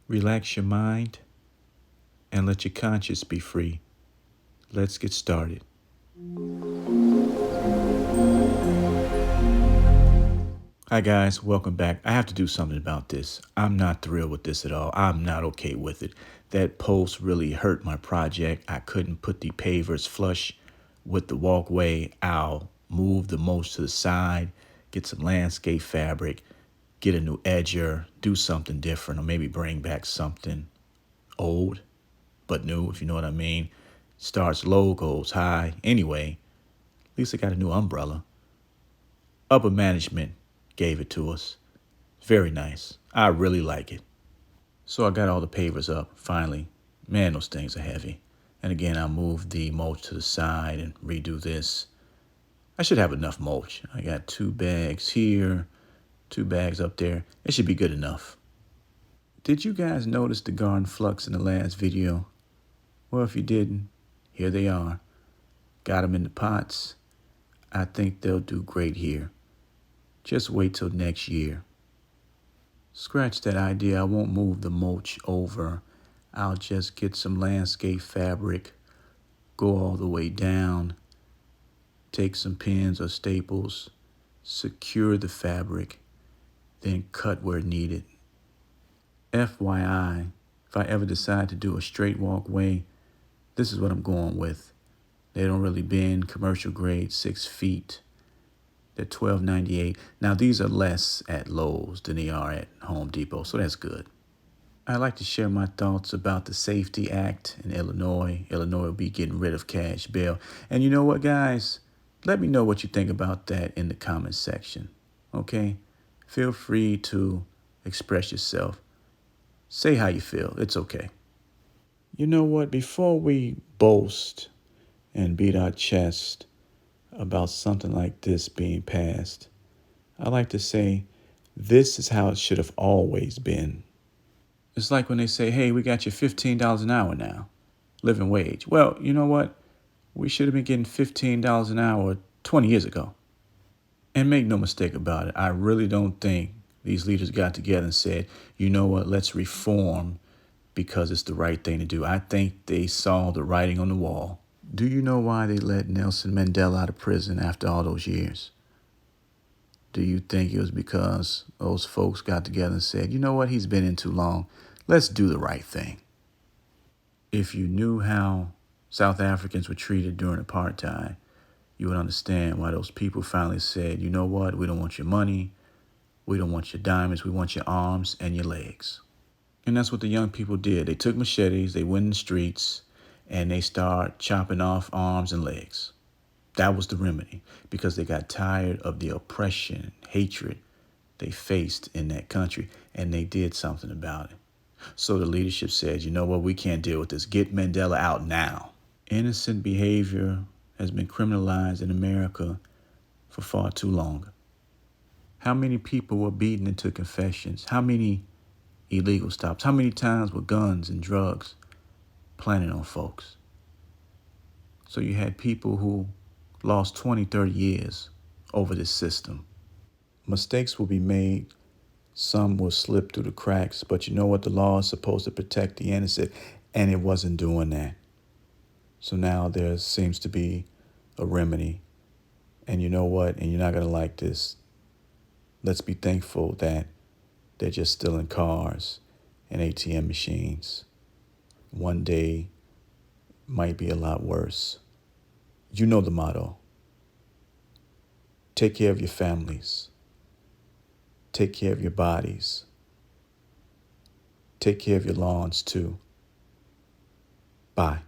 Relax your mind and let your conscience be free. Let's get started. Hi guys, welcome back. I have to do something about this. I'm not thrilled with this at all. I'm not okay with it. That post really hurt my project. I couldn't put the pavers flush with the walkway. I'll move the mulch to the side, get some landscape fabric, get a new edger, do something different, or maybe bring back something old but new, if you know what I mean. Starts low, goes high. Anyway, at least I got a new umbrella. Upper management gave it to us. Very nice. I really like it. So I got all the pavers up, finally. Man, those things are heavy. And again, I'll move the mulch to the side and redo this. I should have enough mulch. I got 2 bags here, 2 bags up there. It should be good enough. Did you guys notice the garden flux in the last video? Well, if you didn't, here they are. Got them in the pots. I think they'll do great here. Just wait till next year. Scratch that idea. I won't move the mulch over. I'll just get some landscape fabric, go all the way down, take some pins or staples, secure the fabric, then cut where needed. FYI, if I ever decide to do a straight walkway, this is what I'm going with. They don't really bend, commercial grade, 6 feet. They're $12.98. Now these are less at Lowe's than they are at Home Depot, so that's good. I'd like to share my thoughts about the Safety Act in Illinois. Illinois will be getting rid of cash bail. And you know what, guys? Let me know what you think about that in the comments section, okay? Feel free to express yourself. Say how you feel. It's okay. You know what? Before we boast and beat our chest about something like this being passed, I like to say this is how it should have always been. It's like when they say, hey, we got you $15 an hour now, living wage. Well, you know what? We should have been getting $15 an hour 20 years ago. And make no mistake about it, I really don't think these leaders got together and said, you know what, let's reform because it's the right thing to do. I think they saw the writing on the wall. Do you know why they let Nelson Mandela out of prison after all those years? Do you think it was because those folks got together and said, you know what, he's been in too long. Let's do the right thing. If you knew how South Africans were treated during apartheid, you would understand why those people finally said, you know what, we don't want your money, we don't want your diamonds, we want your arms and your legs. And that's what the young people did. They took machetes, they went in the streets, and they started chopping off arms and legs. That was the remedy, because they got tired of the oppression, hatred they faced in that country, and they did something about it. So the leadership said, you know what, we can't deal with this. Get Mandela out now. Innocent behavior has been criminalized in America for far too long. How many people were beaten into confessions? How many illegal stops? How many times were guns and drugs planted on folks? So you had people who lost 20, 30 years over this system. Mistakes will be made. Some will slip through the cracks, but you know what? The law is supposed to protect the innocent, and it wasn't doing that. So now there seems to be a remedy. And you know what? And you're not going to like this. Let's be thankful that they're just stealing cars and ATM machines. One day might be a lot worse. You know the motto. Take care of your families. Take care of your bodies. Take care of your lawns too. Bye.